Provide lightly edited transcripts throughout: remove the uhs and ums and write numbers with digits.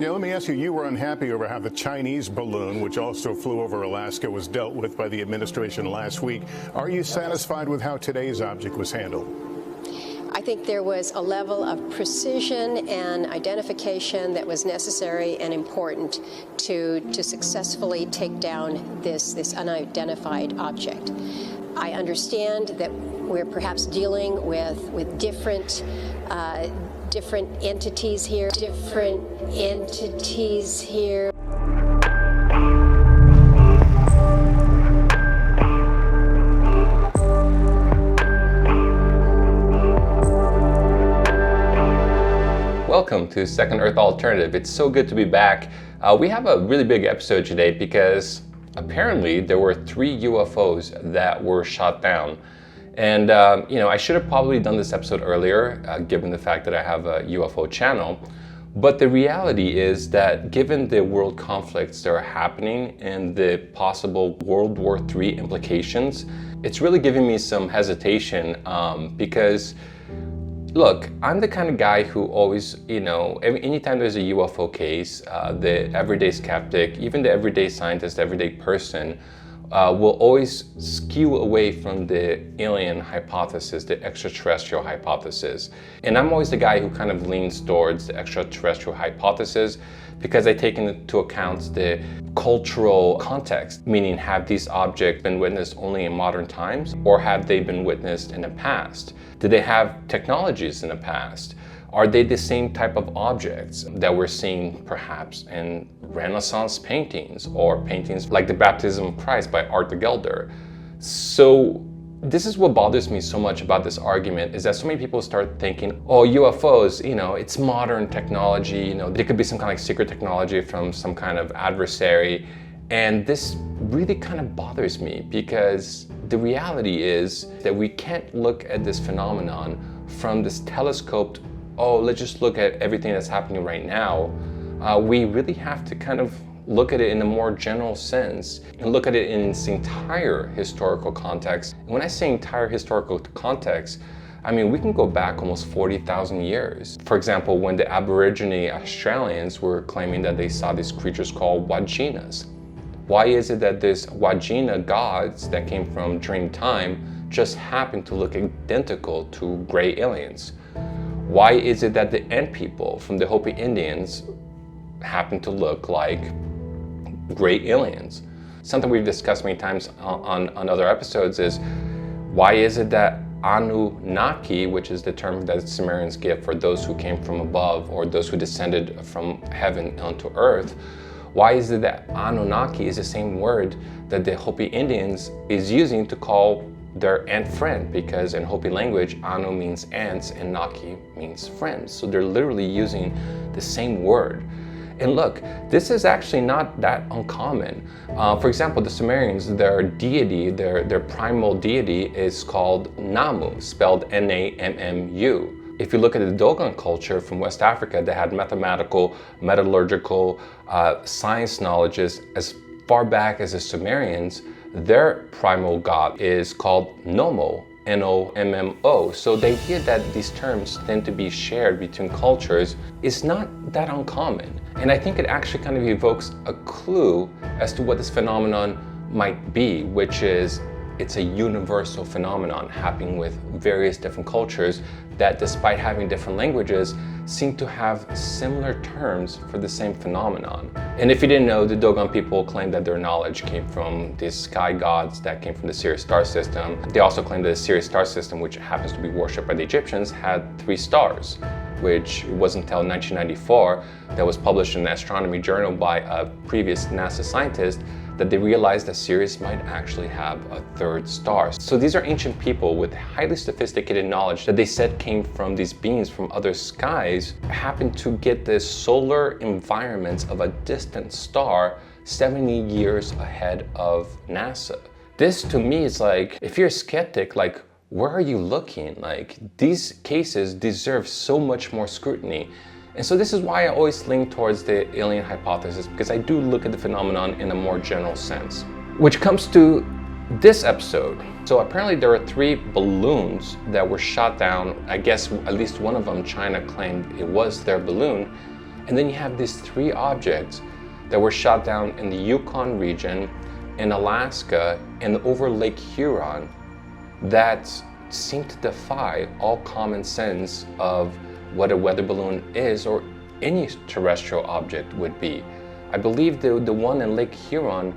Yeah, let me ask you, you were unhappy over how the Chinese balloon, which also flew over Alaska, was dealt with by the administration last week. Are you satisfied with how today's object was handled? I think there was a level of precision and identification that was necessary and important to successfully take down this unidentified object. I understand that we're perhaps dealing with different entities here. Welcome to Second Earth Alternative. It's so good to be back. We have a really big episode today because apparently there were 3 UFOs that were shot down. And I should have probably done this episode earlier, given the fact that I have a UFO channel. But the reality is that given the world conflicts that are happening and the possible World War III implications, it's really giving me some hesitation because look, I'm the kind of guy who always, anytime there's a UFO case, the everyday skeptic, even the everyday scientist, everyday person, will always skew away from the alien hypothesis, the extraterrestrial hypothesis. And I'm always the guy who kind of leans towards the extraterrestrial hypothesis because I take into account the cultural context, meaning have these objects been witnessed only in modern times or have they been witnessed in the past? Do they have technologies in the past? Are they the same type of objects that we're seeing perhaps in Renaissance paintings or paintings like the Baptism of Christ by Art the Gelder? So this is what bothers me so much about this argument is that so many people start thinking, oh, UFOs, it's modern technology, there could be some kind of like secret technology from some kind of adversary. And this really kind of bothers me because the reality is that we can't look at this phenomenon from this telescoped, oh, let's just look at everything that's happening right now. We really have to kind of look at it in a more general sense and look at it in its entire historical context. And when I say entire historical context, I mean, we can go back almost 40,000 years. For example, when the Aborigine Australians were claiming that they saw these creatures called Waginas. Why is it that these Wagina gods that came from dream time just happen to look identical to gray aliens? Why is it that the Ant people from the Hopi Indians happen to look like gray aliens? Something we've discussed many times on other episodes is why is it that Anunnaki, which is the term that Sumerians give for those who came from above or those who descended from heaven onto earth, why is it that Anunnaki is the same word that the Hopi Indians is using to call their ant friend? Because in Hopi language, Anu means ants and Naki means friends. So they're literally using the same word. And look, this is actually not that uncommon. For example, the Sumerians, their deity, their primal deity is called Namu, spelled N-A-M-M-U. If you look at the Dogon culture from West Africa, they had mathematical, metallurgical, science knowledges as far back as the Sumerians. Their primal god is called Nomo, N-O-M-M-O. So the idea that these terms tend to be shared between cultures is not that uncommon. And I think it actually kind of evokes a clue as to what this phenomenon might be, which is it's a universal phenomenon happening with various different cultures that, despite having different languages, seem to have similar terms for the same phenomenon. And if you didn't know, the Dogon people claim that their knowledge came from these sky gods that came from the Sirius star system. They also claim that the Sirius star system, which happens to be worshipped by the Egyptians, had 3 stars, which it wasn't until 1994 that was published in an astronomy journal by a previous NASA scientist that they realized that Sirius might actually have a 3rd star. So these are ancient people with highly sophisticated knowledge that they said came from these beings from other skies, happened to get the solar environments of a distant star 70 years ahead of NASA. This to me is like, if you're a skeptic, like, where are you looking? Like, these cases deserve so much more scrutiny. And so this is why I always lean towards the alien hypothesis, because I do look at the phenomenon in a more general sense. Which comes to this episode. So apparently there are 3 balloons that were shot down. I guess at least one of them, China claimed it was their balloon. And then you have these three objects that were shot down in the Yukon region, in Alaska, and over Lake Huron that seem to defy all common sense of what a weather balloon is or any terrestrial object would be. I believe the one in Lake Huron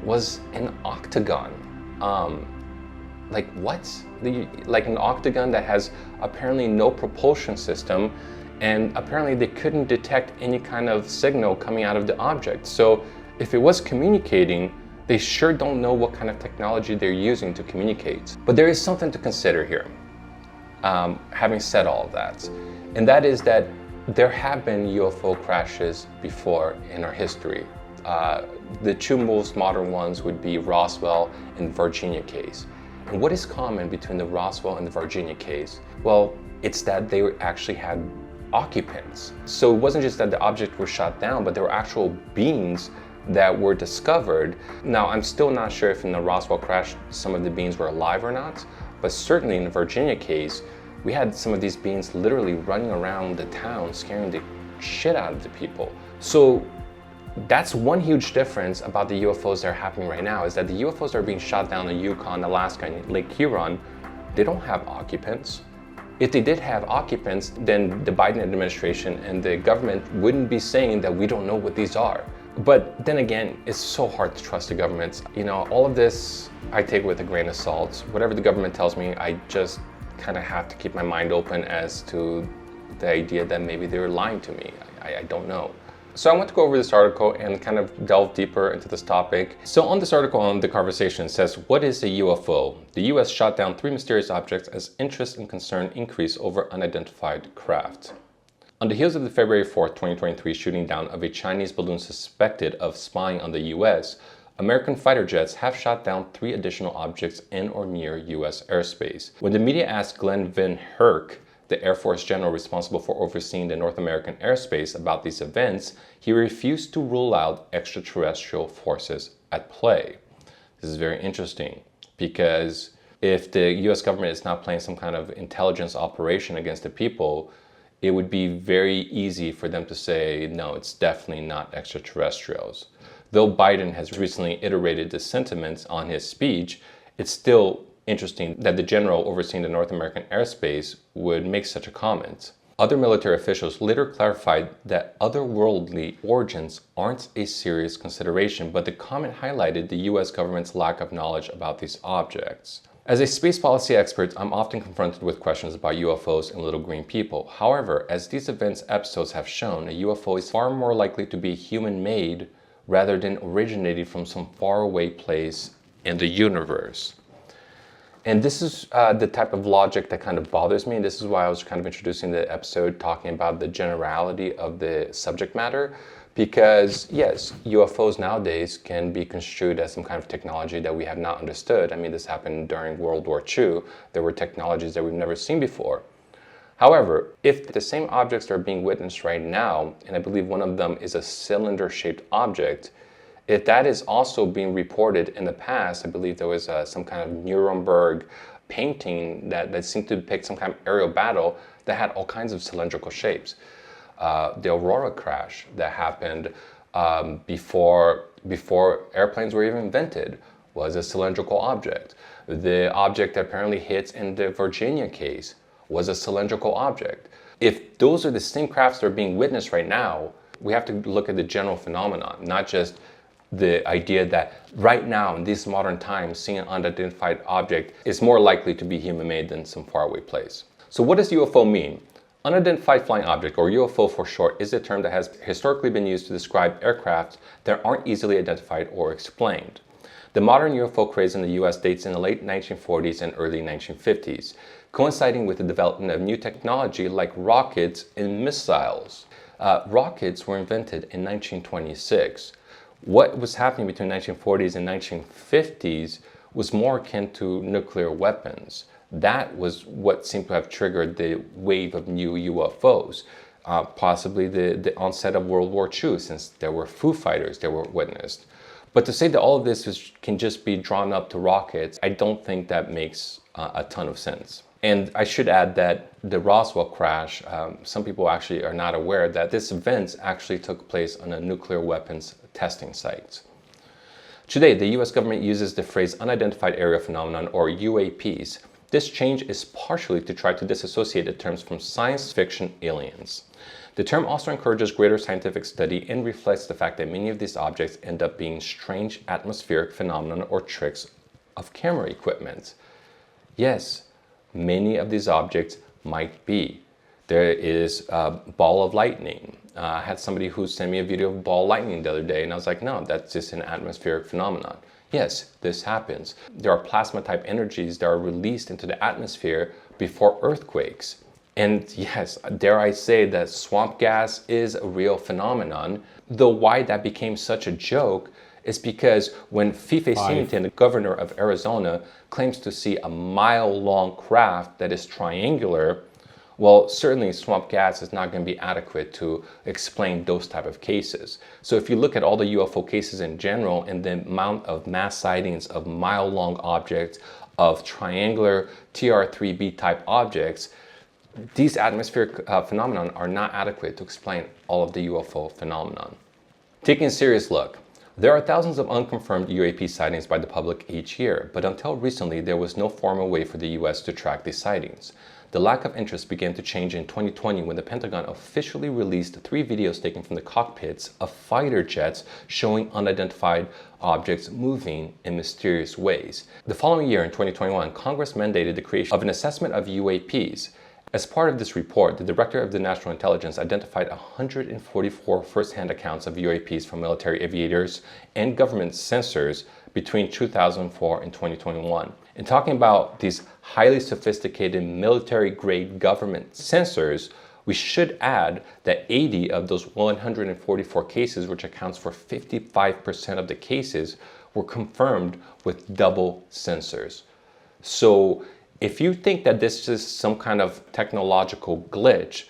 was an octagon. Like what? Like an octagon that has apparently no propulsion system, and apparently they couldn't detect any kind of signal coming out of the object. So if it was communicating, they sure don't know what kind of technology they're using to communicate. But there is something to consider here, having said all of that. And that is that there have been UFO crashes before in our history. The two most modern ones would be Roswell and Virginia case. And what is common between the Roswell and the Virginia case? Well, it's that they actually had occupants. So it wasn't just that the object was shot down, but there were actual beings that were discovered. Now, I'm still not sure if in the Roswell crash some of the beings were alive or not, but certainly in the Virginia case, we had some of these beings literally running around the town, scaring the shit out of the people. So that's one huge difference about the UFOs that are happening right now, is that the UFOs that are being shot down in Yukon, Alaska, and Lake Huron, they don't have occupants. If they did have occupants, then the Biden administration and the government wouldn't be saying that we don't know what these are. But then again, it's so hard to trust the governments. You know, all of this I take with a grain of salt. Whatever the government tells me, I just kind of have to keep my mind open as to the idea that maybe they're lying to me. I don't know. So I want to go over this article and kind of delve deeper into this topic. So on this article on The Conversation, it says, what is a UFO? The US shot down 3 mysterious objects as interest and concern increase over unidentified craft. On the heels of the February 4th, 2023 shooting down of a Chinese balloon suspected of spying on the US, American fighter jets have shot down 3 additional objects in or near US airspace. When the media asked Glenn Van Herk, the Air Force general responsible for overseeing the North American airspace, about these events, he refused to rule out extraterrestrial forces at play. This is very interesting because if the US government is not playing some kind of intelligence operation against the people, it would be very easy for them to say, no, it's definitely not extraterrestrials. Though Biden has recently iterated the sentiments on his speech, it's still interesting that the general overseeing the North American airspace would make such a comment. Other military officials later clarified that otherworldly origins aren't a serious consideration, but the comment highlighted the US government's lack of knowledge about these objects. As a space policy expert, I'm often confronted with questions about UFOs and little green people. However, as these events episodes have shown, a UFO is far more likely to be human-made rather than originating from some faraway place in the universe. And this is the type of logic that kind of bothers me. This is why I was kind of introducing the episode talking about the generality of the subject matter. Because yes, UFOs nowadays can be construed as some kind of technology that we have not understood. I mean, this happened during World War II. There were technologies that we've never seen before. However, if the same objects are being witnessed right now, and I believe one of them is a cylinder-shaped object, if that is also being reported in the past, I believe there was some kind of Nuremberg painting that seemed to depict some kind of aerial battle that had all kinds of cylindrical shapes. The Aurora crash that happened before airplanes were even invented was a cylindrical object. The object that apparently hits in the Virginia case was a cylindrical object. If those are the same crafts that are being witnessed right now, we have to look at the general phenomenon, not just the idea that right now in these modern times, seeing an unidentified object is more likely to be human-made than some faraway place. So what does UFO mean? Unidentified flying object, or UFO for short, is a term that has historically been used to describe aircraft that aren't easily identified or explained. The modern UFO craze in the US dates in the late 1940s and early 1950s, coinciding with the development of new technology like rockets and missiles. Rockets were invented in 1926. What was happening between 1940s and 1950s was more akin to nuclear weapons. That was what seemed to have triggered the wave of new UFOs, possibly the onset of World War II, since there were Foo Fighters that were witnessed. But to say that all of this can just be drawn up to rockets, I don't think that makes a ton of sense. And I should add that the Roswell crash, some people actually are not aware that this event actually took place on a nuclear weapons testing site. Today, the US government uses the phrase unidentified aerial phenomenon, or UAPs. This change is partially to try to disassociate the terms from science fiction aliens. The term also encourages greater scientific study and reflects the fact that many of these objects end up being strange atmospheric phenomena or tricks of camera equipment. Yes, many of these objects might be. There is a ball of lightning. I had somebody who sent me a video of ball lightning the other day, and I was like, no, that's just an atmospheric phenomenon. Yes, this happens. There are plasma type energies that are released into the atmosphere before earthquakes. And yes, dare I say that swamp gas is a real phenomenon, though why that became such a joke is because when Fife Singleton, the governor of Arizona, claims to see a mile-long craft that is triangular, well, certainly swamp gas is not going to be adequate to explain those type of cases. So if you look at all the UFO cases in general and the amount of mass sightings of mile-long objects, of triangular TR3B type objects, these atmospheric phenomena are not adequate to explain all of the UFO phenomenon. Taking a serious look, there are thousands of unconfirmed UAP sightings by the public each year, but until recently there was no formal way for the US to track these sightings. The lack of interest began to change in 2020 when the Pentagon officially released 3 videos taken from the cockpits of fighter jets showing unidentified objects moving in mysterious ways. The following year, in 2021, Congress mandated the creation of an assessment of UAPs. As part of this report, the Director of the National Intelligence identified 144 first-hand accounts of UAPs from military aviators and government censors between 2004 and 2021. In talking about these highly sophisticated military-grade government censors, we should add that 80 of those 144 cases, which accounts for 55% of the cases, were confirmed with double censors. So if you think that this is some kind of technological glitch,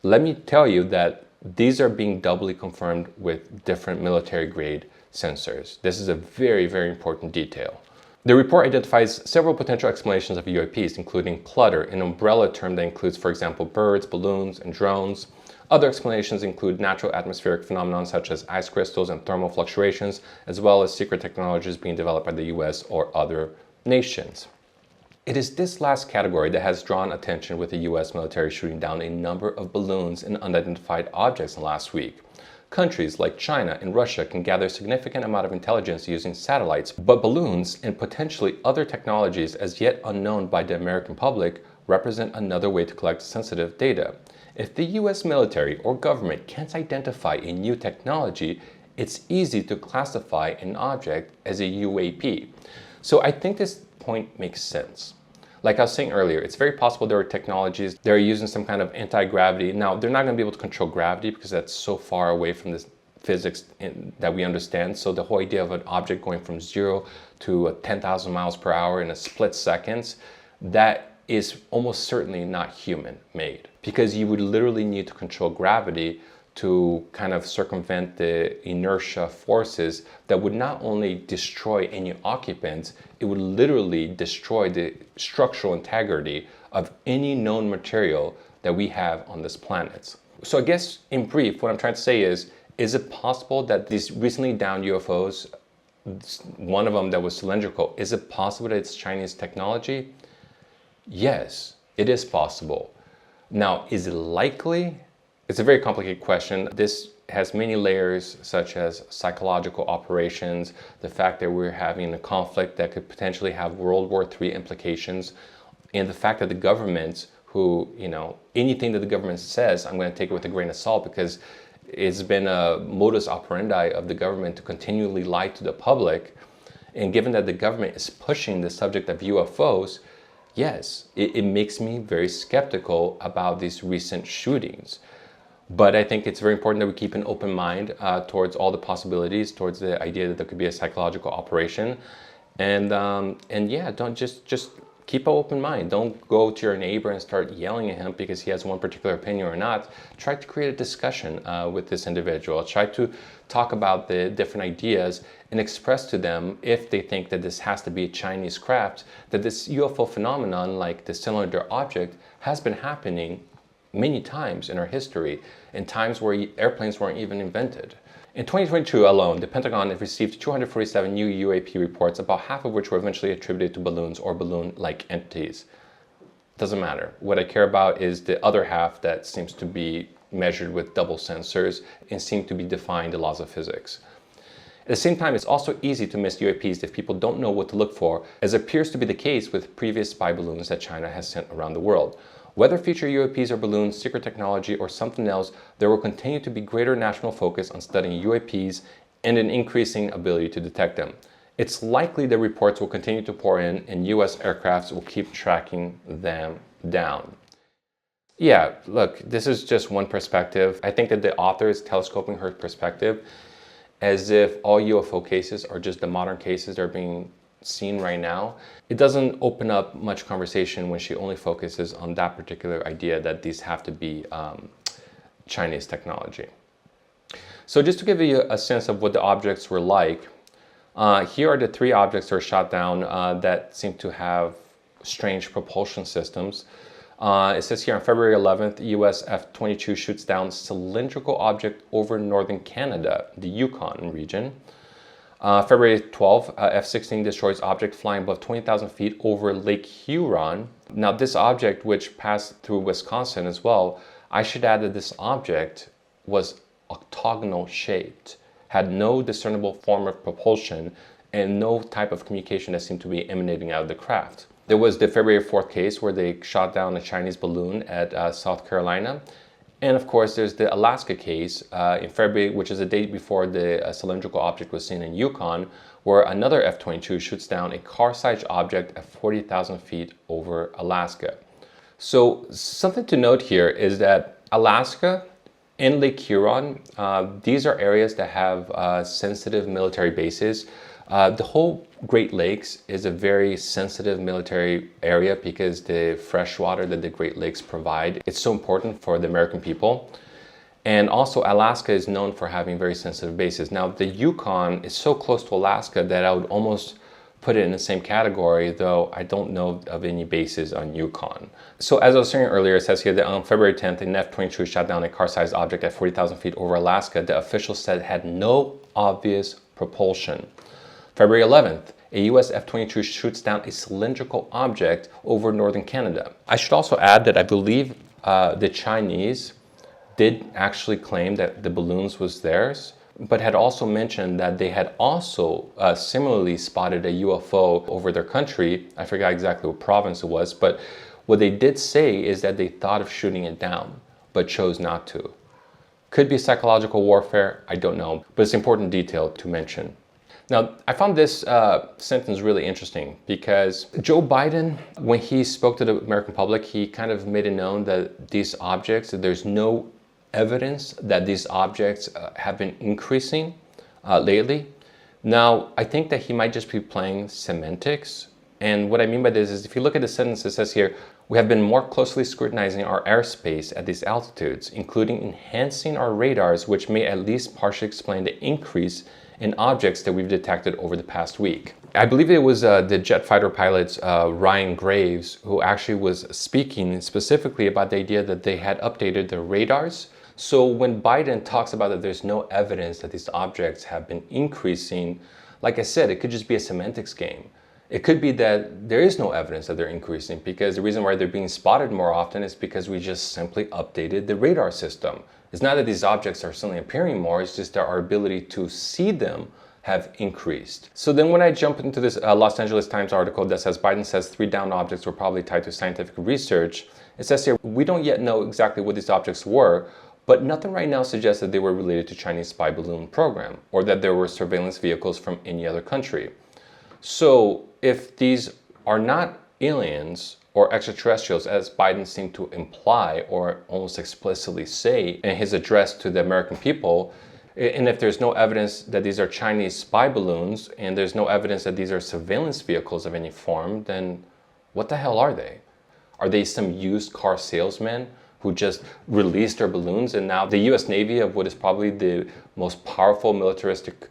let me tell you that these are being doubly confirmed with different military-grade sensors. This is a very, very important detail. The report identifies several potential explanations of UAPs, including clutter, an umbrella term that includes, for example, birds, balloons, and drones. Other explanations include natural atmospheric phenomena such as ice crystals and thermal fluctuations, as well as secret technologies being developed by the US or other nations. It is this last category that has drawn attention, with the US military shooting down a number of balloons and unidentified objects in last week. Countries like China and Russia can gather a significant amount of intelligence using satellites, but balloons and potentially other technologies as yet unknown by the American public represent another way to collect sensitive data. If the US military or government can't identify a new technology, it's easy to classify an object as a UAP. So I think this point makes sense. Like I was saying earlier, it's very possible there are technologies that are using some kind of anti-gravity. Now, they're not going to be able to control gravity because that's so far away from the physics that we understand. So the whole idea of an object going from 0 to 10,000 miles per hour in a split seconds, that is almost certainly not human-made, because you would literally need to control gravity to kind of circumvent the inertia forces that would not only destroy any occupants, it would literally destroy the structural integrity of any known material that we have on this planet. So I guess in brief, what I'm trying to say is it possible that these recently downed UFOs, one of them that was cylindrical, is it possible that it's Chinese technology? Yes, it is possible. Now, is it likely? It's a very complicated question. This has many layers, such as psychological operations, the fact that we're having a conflict that could potentially have World War III implications, and the fact that the government, who, anything that the government says, I'm going to take it with a grain of salt, because it's been a modus operandi of the government to continually lie to the public. And given that the government is pushing the subject of UFOs, yes, it makes me very skeptical about these recent shootings. But I think it's very important that we keep an open mind towards all the possibilities, towards the idea that there could be a psychological operation. And yeah, don't just keep an open mind. Don't go to your neighbor and start yelling at him because he has one particular opinion or not. Try to create a discussion with this individual. Try to talk about the different ideas and express to them, if they think that this has to be a Chinese craft, that this UFO phenomenon, like the cylinder object, has been happening many times in our history, in times where airplanes weren't even invented. In 2022 alone, the Pentagon received 247 new UAP reports, about half of which were eventually attributed to balloons or balloon-like entities. Doesn't matter. What I care about is the other half that seems to be measured with double sensors and seem to be defying the laws of physics. At the same time, it's also easy to miss UAPs if people don't know what to look for, as appears to be the case with previous spy balloons that China has sent around the world. Whether future UAPs or balloons, secret technology, or something else, there will continue to be greater national focus on studying UAPs and an increasing ability to detect them. It's likely that reports will continue to pour in and US aircrafts will keep tracking them down. Yeah, look, this is just one perspective. I think that the author is telescoping her perspective as if all UFO cases are just the modern cases that are being seen right now. It doesn't open up much conversation when she only focuses on that particular idea that these have to be Chinese technology. So just to give you a sense of what the objects were like, here are the three objects that were shot down that seem to have strange propulsion systems. It says here on February 11th, US F-22 shoots down cylindrical object over northern Canada, the Yukon region. February 12th, F-16 destroys object flying above 20,000 feet over Lake Huron. Now this object, which passed through Wisconsin as well, I should add that this object was octagonal shaped, had no discernible form of propulsion, and no type of communication that seemed to be emanating out of the craft. There was the February 4th case where they shot down a Chinese balloon at South Carolina. And of course, there's the Alaska case in February, which is a date before the cylindrical object was seen in Yukon, where another F-22 shoots down a car-sized object at 40,000 feet over Alaska. So something to note here is that Alaska and Lake Huron, these are areas that have sensitive military bases. The whole Great Lakes is a very sensitive military area because the fresh water that the Great Lakes provide, it's so important for the American people. And also Alaska is known for having very sensitive bases. Now the Yukon is so close to Alaska that I would almost put it in the same category, though I don't know of any bases on Yukon. So as I was saying earlier, it says here that on February 10th, an F-22 shot down a car-sized object at 40,000 feet over Alaska. The officials said it had no obvious propulsion. February 11th, a US F-22 shoots down a cylindrical object over northern Canada. I should also add that I believe the Chinese did actually claim that the balloons was theirs, but had also mentioned that they had also similarly spotted a UFO over their country. I forgot exactly what province it was, but what they did say is that they thought of shooting it down, but chose not to. Could be psychological warfare, I don't know, but it's an important detail to mention. Now, I found this sentence really interesting because Joe Biden, when he spoke to the American public, he kind of made it known that these objects, that there's no evidence that these objects have been increasing lately. Now, I think that he might just be playing semantics. And what I mean by this is if you look at the sentence, it says here, we have been more closely scrutinizing our airspace at these altitudes, including enhancing our radars, which may at least partially explain the increase in objects that we've detected over the past week. I believe it was the jet fighter pilot Ryan Graves who actually was speaking specifically about the idea that they had updated their radars. So when Biden talks about that there's no evidence that these objects have been increasing, like I said, it could just be a semantics game. It could be that there is no evidence that they're increasing because the reason why they're being spotted more often is because we just simply updated the radar system. It's not that these objects are suddenly appearing more, it's just that our ability to see them have increased. So then when I jump into this Los Angeles Times article that says Biden says 3 downed objects were probably tied to scientific research, it says here, we don't yet know exactly what these objects were, but nothing right now suggests that they were related to Chinese spy balloon program or that there were surveillance vehicles from any other country. So if these are not aliens or extraterrestrials, as Biden seemed to imply or almost explicitly say in his address to the American people, and if there's no evidence that these are Chinese spy balloons and there's no evidence that these are surveillance vehicles of any form, then what the hell are they? Are they some used car salesmen who just released their balloons, and now the US Navy, of what is probably the most powerful militaristic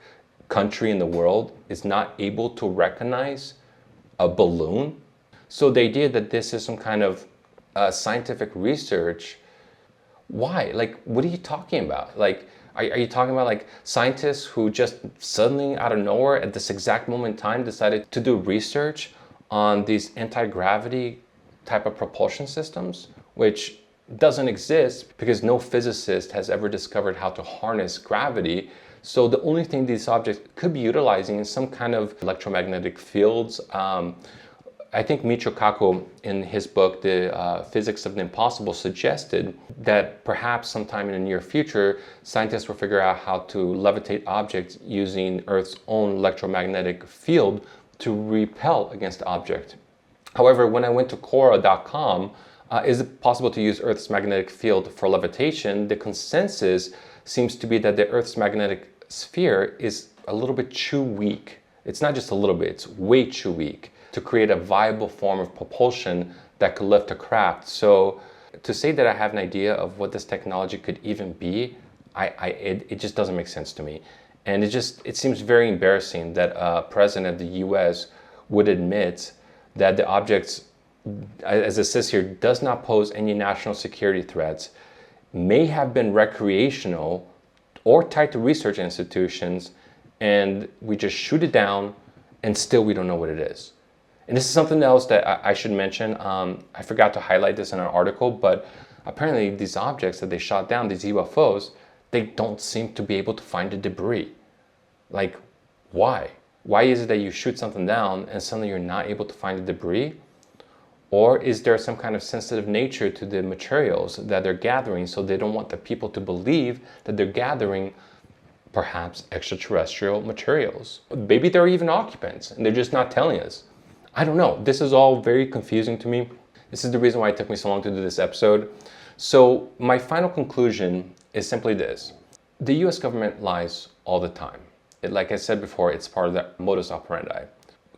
country in the world, is not able to recognize a balloon? So the idea that this is some kind of scientific research, why? Like, what are you talking about? Like, are you talking about like scientists who just suddenly out of nowhere at this exact moment in time decided to do research on these anti-gravity type of propulsion systems, which doesn't exist because no physicist has ever discovered how to harness gravity. So the only thing these objects could be utilizing is some kind of electromagnetic fields. I think Michio Kaku, in his book, The Physics of the Impossible, suggested that perhaps sometime in the near future, scientists will figure out how to levitate objects using Earth's own electromagnetic field to repel against the object. However, when I went to Quora.com, is it possible to use Earth's magnetic field for levitation? The consensus seems to be that the Earth's magnetic sphere is a little bit too weak. It's not just a little bit, it's way too weak to create a viable form of propulsion that could lift a craft. So to say that I have an idea of what this technology could even be, it just doesn't make sense to me. And it seems very embarrassing that a president of the US would admit that the objects, as it says here, does not pose any national security threats, may have been recreational or tied to research institutions, and we just shoot it down and still we don't know what it is. And this is something else that I should mention. I forgot to highlight this in an article, but apparently these objects that they shot down, these UFOs, they don't seem to be able to find the debris. Like, why? Why is it that you shoot something down and suddenly you're not able to find the debris? Or is there some kind of sensitive nature to the materials that they're gathering, so they don't want the people to believe that they're gathering perhaps extraterrestrial materials? Maybe they're even occupants and they're just not telling us. I don't know. This is all very confusing to me. This is the reason why it took me so long to do this episode. So my final conclusion is simply this. The US government lies all the time. Like I said before, it's part of the modus operandi.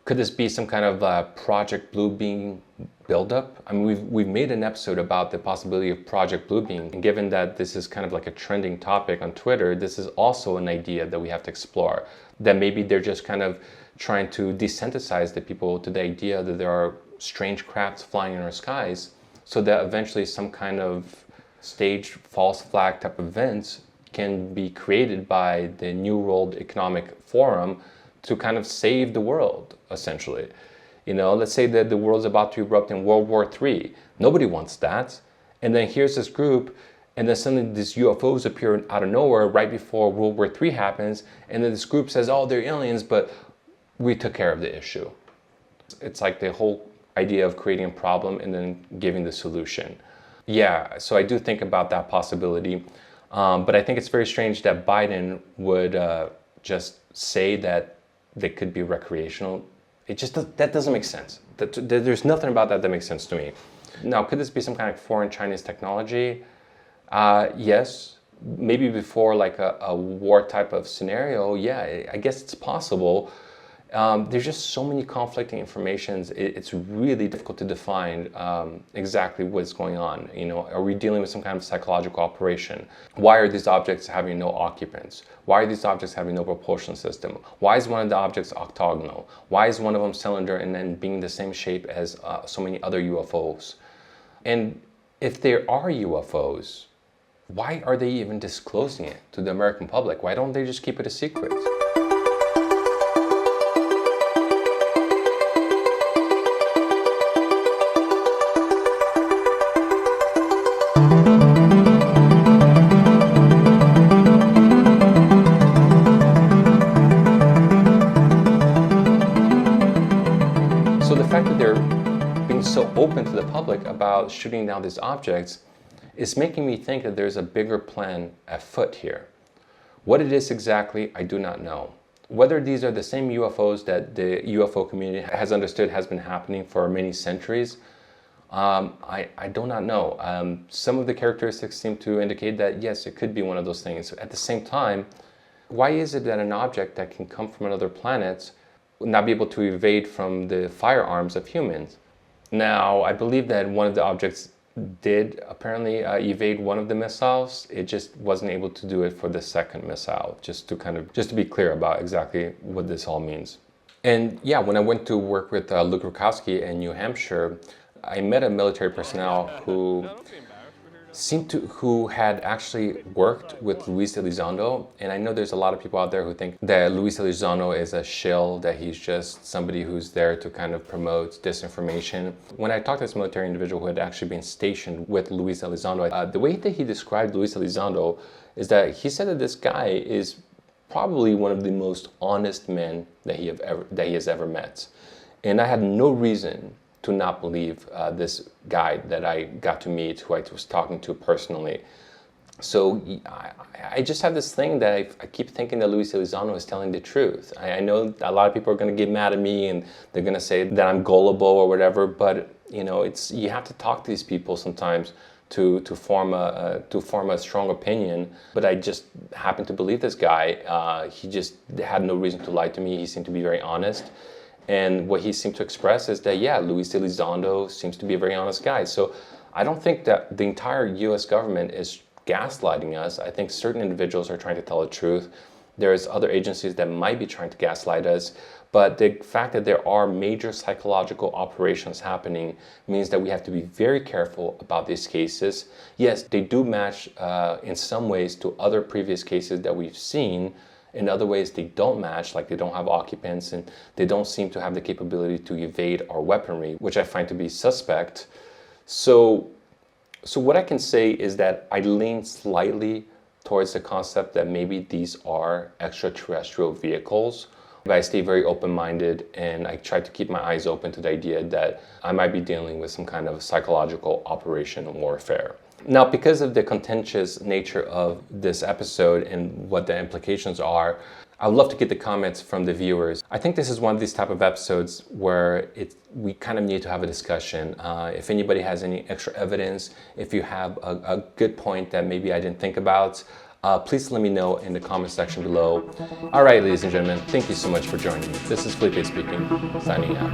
Could this be some kind of Project Blue Beam buildup? I mean, we've made an episode about the possibility of Project Blue Beam, and given that this is kind of like a trending topic on Twitter, this is also an idea that we have to explore. That maybe they're just kind of trying to desensitize the people to the idea that there are strange crafts flying in our skies, so that eventually some kind of staged false flag type events can be created by the New World Economic Forum to kind of save the world, essentially. You know, let's say that the world's about to erupt in World War III. Nobody wants that. And then here's this group, and then suddenly these UFOs appear out of nowhere right before World War III happens, and then this group says, oh, they're aliens, but we took care of the issue. It's like the whole idea of creating a problem and then giving the solution. Yeah, so I do think about that possibility. But I think it's very strange that Biden would just say that they could be recreational. That doesn't make sense. There's nothing about that makes sense to me. Now, could this be some kind of foreign Chinese technology? Yes. Maybe before like a war type of scenario, yeah, I guess it's possible. There's just so many conflicting informations. It's really difficult to define exactly what's going on. You know, are we dealing with some kind of psychological operation? Why are these objects having no occupants? Why are these objects having no propulsion system? Why is one of the objects octagonal? Why is one of them cylinder and then being the same shape as so many other UFOs? And if there are UFOs, why are they even disclosing it to the American public? Why don't they just keep it a secret? So the fact that they're being so open to the public about shooting down these objects is making me think that there's a bigger plan afoot here. What it is exactly, I do not know. Whether these are the same UFOs that the UFO community has understood has been happening for many centuries, I do not know. Some of the characteristics seem to indicate that yes, it could be one of those things. At the same time, why is it that an object that can come from another planet would not be able to evade from the firearms of humans? Now, I believe that one of the objects did apparently evade one of the missiles. It just wasn't able to do it for the second missile, just to be clear about exactly what this all means. And yeah, when I went to work with Luke Rukowski in New Hampshire, I met a military personnel who had actually worked with Luis Elizondo, and I know there's a lot of people out there who think that Luis Elizondo is a shill, that he's just somebody who's there to kind of promote disinformation. When I talked to this military individual who had actually been stationed with Luis Elizondo, the way that he described Luis Elizondo is that he said that this guy is probably one of the most honest men that he has ever met. And I had no reason to not believe this guy that I got to meet, who I was talking to personally. So I just have this thing that I keep thinking that Luis Elizondo is telling the truth. I know a lot of people are going to get mad at me and they're going to say that I'm gullible or whatever, but you know, you have to talk to these people sometimes to form a strong opinion. But I just happen to believe this guy. He just had no reason to lie to me. He seemed to be very honest. And what he seemed to express is that, yeah, Luis Elizondo seems to be a very honest guy. So I don't think that the entire US government is gaslighting us. I think certain individuals are trying to tell the truth. There's other agencies that might be trying to gaslight us. But the fact that there are major psychological operations happening means that we have to be very careful about these cases. Yes, they do match in some ways to other previous cases that we've seen. In other ways, they don't match, like they don't have occupants and they don't seem to have the capability to evade our weaponry, which I find to be suspect. So what I can say is that I lean slightly towards the concept that maybe these are extraterrestrial vehicles. But I stay very open-minded and I try to keep my eyes open to the idea that I might be dealing with some kind of psychological operation warfare. Now, because of the contentious nature of this episode and what the implications are, I would love to get the comments from the viewers. I think this is one of these type of episodes where we kind of need to have a discussion. If anybody has any extra evidence, if you have a good point that maybe I didn't think about, please let me know in the comment section below. All right, ladies and gentlemen, thank you so much for joining me. This is Felipe speaking, signing out.